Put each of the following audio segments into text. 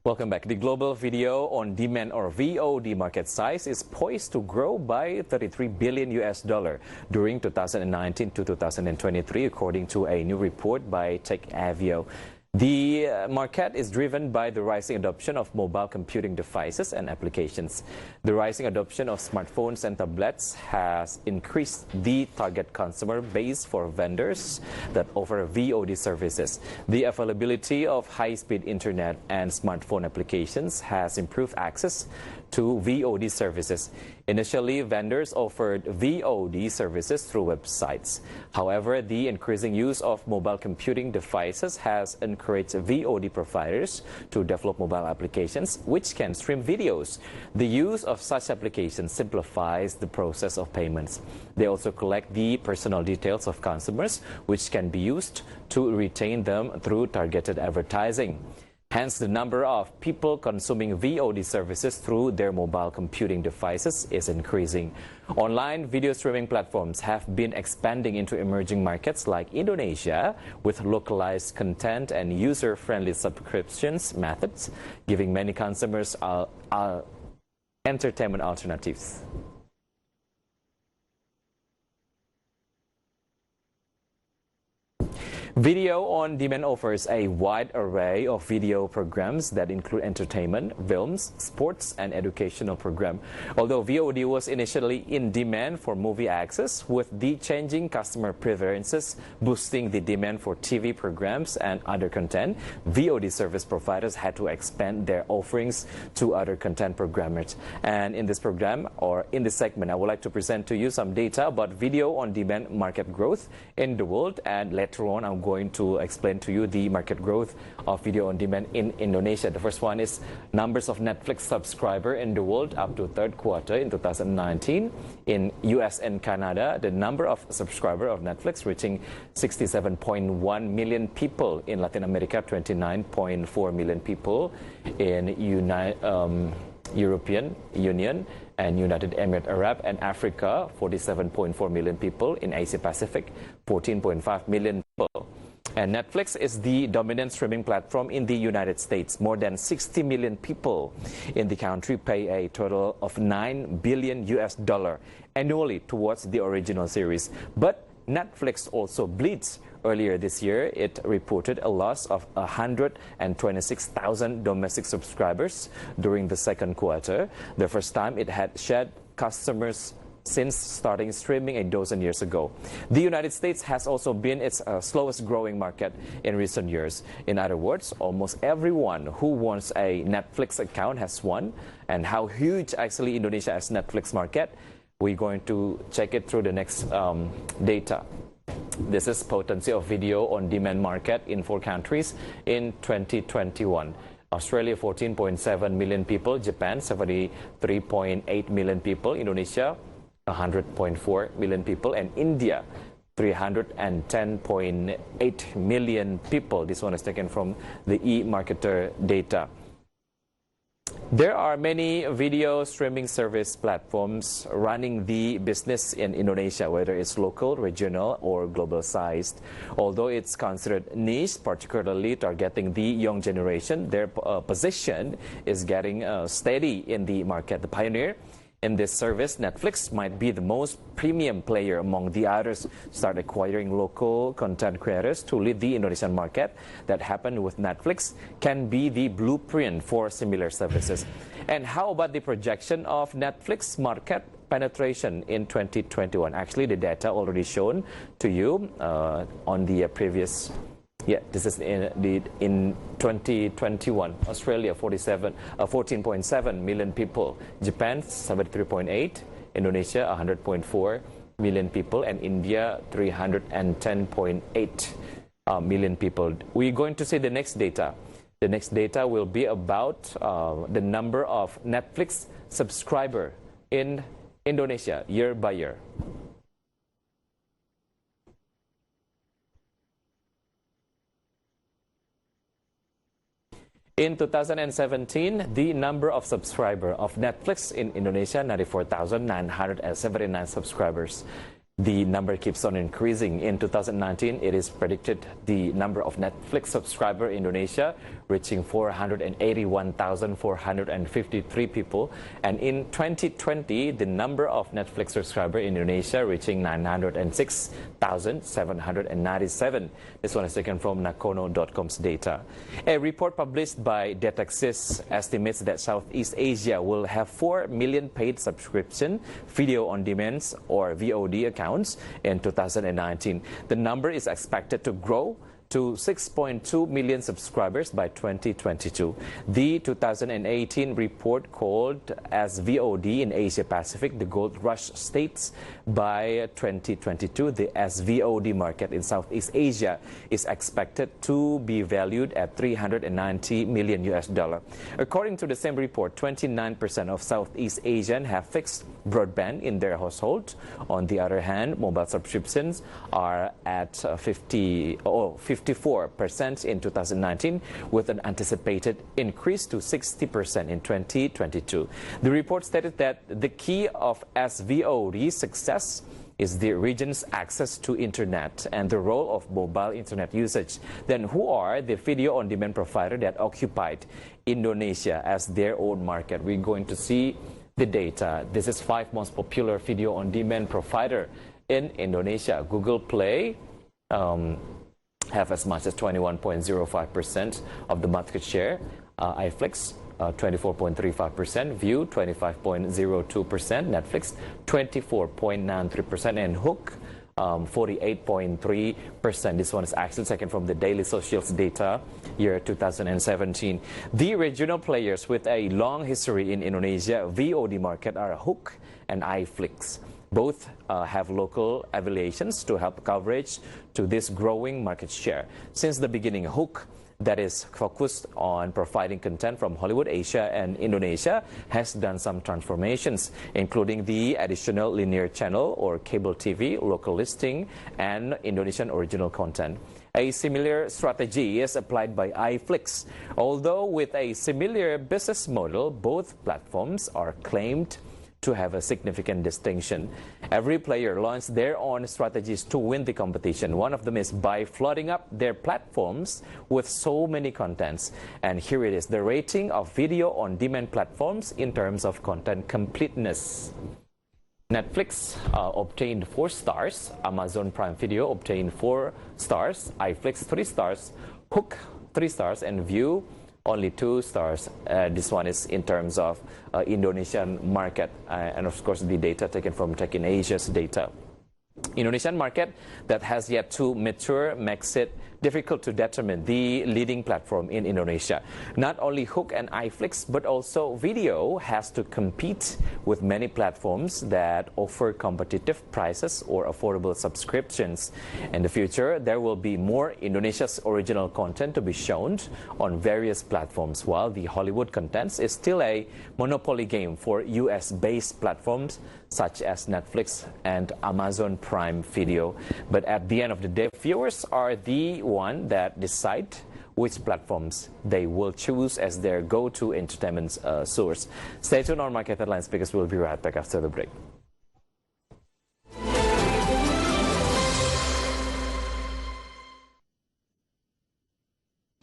Welcome back. The global video on demand or VOD market size is poised to grow by 33 billion US dollar during 2019 to 2023, according to a new report by TechAvio. The market is driven by the rising adoption of mobile computing devices and applications. The rising adoption of smartphones and tablets has increased the target consumer base for vendors that offer VOD services. The availability of high-speed internet and smartphone applications has improved access to VOD services. Initially, vendors offered VOD services through websites. However, the increasing use of mobile computing devices has encouraged VOD providers to develop mobile applications which can stream videos. The use of such applications simplifies the process of payments. They also collect the personal details of consumers, which can be used to retain them through targeted advertising. Hence, the number of people consuming VOD services through their mobile computing devices is increasing. Online video streaming platforms have been expanding into emerging markets like Indonesia with localized content and user-friendly subscriptions methods, giving many consumers entertainment alternatives. Video on demand offers a wide array of video programs that include entertainment, films, sports, and educational programs. Although VOD was initially in demand for movie access, with the changing customer preferences boosting the demand for TV programs and other content, VOD service providers had to expand their offerings to other content programmers. And in this program, or in this segment, I would like to present to you some data about video on demand market growth in the world, and later on I'm going to explain to you the market growth of video on demand in Indonesia. The first one is numbers of Netflix subscribers in the world up to third quarter in 2019. In US and Canada, the number of subscribers of Netflix reaching 67.1 million people. In Latin America, 29.4 million people. In European Union and United Emirates Arab and Africa, 47.4 million people. In Asia Pacific, 14.5 million people. And Netflix is the dominant streaming platform in the United States. More than 60 million people in the country pay a total of 9 billion US dollar annually towards the original series. But Netflix also bleeds. Earlier this year, it reported a loss of 126,000 domestic subscribers during the second quarter, the first time it had shed customers since starting streaming a dozen years ago. The United States has also been its slowest growing market in recent years. In other words, almost everyone who wants a Netflix account has one. And how huge actually Indonesia as Netflix market, we're going to check it through the next data. This is potency of video on demand market in 4 countries in 2021. Australia, 14.7 million people. Japan, 73.8 million people. Indonesia, 100.4 million people. And India, 310.8 million people. This one is taken from the eMarketer data. There are many video streaming service platforms running the business in Indonesia, whether it's local, regional, or global sized. Although it's considered niche, particularly targeting the young generation, their position is getting steady in the market. The pioneer in this service, Netflix, might be the most premium player among the others. Start acquiring local content creators to lead the Indonesian market. That happened with Netflix can be the blueprint for similar services. And how about the projection of Netflix market penetration in 2021? Actually, the data already shown to you on the previous. Yeah, this is in 2021. Australia, 14.7 million people. Japan, 73.8. Indonesia, 100.4 million people. And India, 310.8 million people. We're going to see the next data. The next data will be about the number of Netflix subscribers in Indonesia year by year. In 2017, the number of subscribers of Netflix in Indonesia, 94,979 subscribers. The number keeps on increasing. In 2019, it is predicted the number of Netflix subscriber in Indonesia reaching 481,453 people. And in 2020, the number of Netflix subscriber in Indonesia reaching 906,797. This one is taken from Nakono.com's data. A report published by Dataxis estimates that Southeast Asia will have 4 million paid subscription video on demands or VOD accounts in 2019. The number is expected to grow to 6.2 million subscribers by 2022. The 2018 report called as VOD in Asia Pacific, the Gold Rush states by 2022, the SVOD market in Southeast Asia is expected to be valued at $390 million US. According to the same report, 29% of Southeast Asians have fixed broadband in their household. On the other hand, mobile subscriptions are at 54% in 2019, with an anticipated increase to 60% in 2022. The report stated that the key of SVOD success is the region's access to internet and the role of mobile internet usage. Then who are the video on demand provider that occupied Indonesia as their own market? We're going to see the data. This is 5 most popular video on demand provider in Indonesia. Google Play have as much as 21.05% of the market share. iFlix 24.35%, View 25.02%, Netflix 24.93%, and Hook 48.3%. This one is actually taken from the Daily Socials data year 2017. The regional players with a long history in Indonesia VOD market are Hook and iFlix. Both have local affiliations to help coverage to this growing market share. Since the beginning, Hook, that is focused on providing content from Hollywood, Asia, and Indonesia, has done some transformations, including the additional linear channel or cable TV, local listing, and Indonesian original content. A similar strategy is applied by iFlix. Although with a similar business model, both platforms are claimed to have a significant distinction. Every player launched their own strategies to win the competition. One of them is by flooding up their platforms with so many contents. And here it is, the rating of video on demand platforms in terms of content completeness. Netflix obtained 4 stars, Amazon Prime Video obtained 4 stars, iFlix 3 stars, Hook 3 stars, and View only 2 stars. This one is in terms of Indonesian market, and of course the data taken from Tech in Asia's data. Indonesian market that has yet to mature makes it difficult to determine the leading platform in Indonesia. Not only Hook and iFlix, but also video has to compete with many platforms that offer competitive prices or affordable subscriptions. In the future, there will be more Indonesia's original content to be shown on various platforms, while the Hollywood contents is still a monopoly game for US-based platforms such as Netflix and Amazon Prime Video. But at the end of the day, viewers are the one that decide which platforms they will choose as their go-to entertainment source. Stay tuned on Market Headlines because we'll be right back after the break.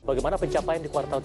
Bagaimana pencapaian di kuartal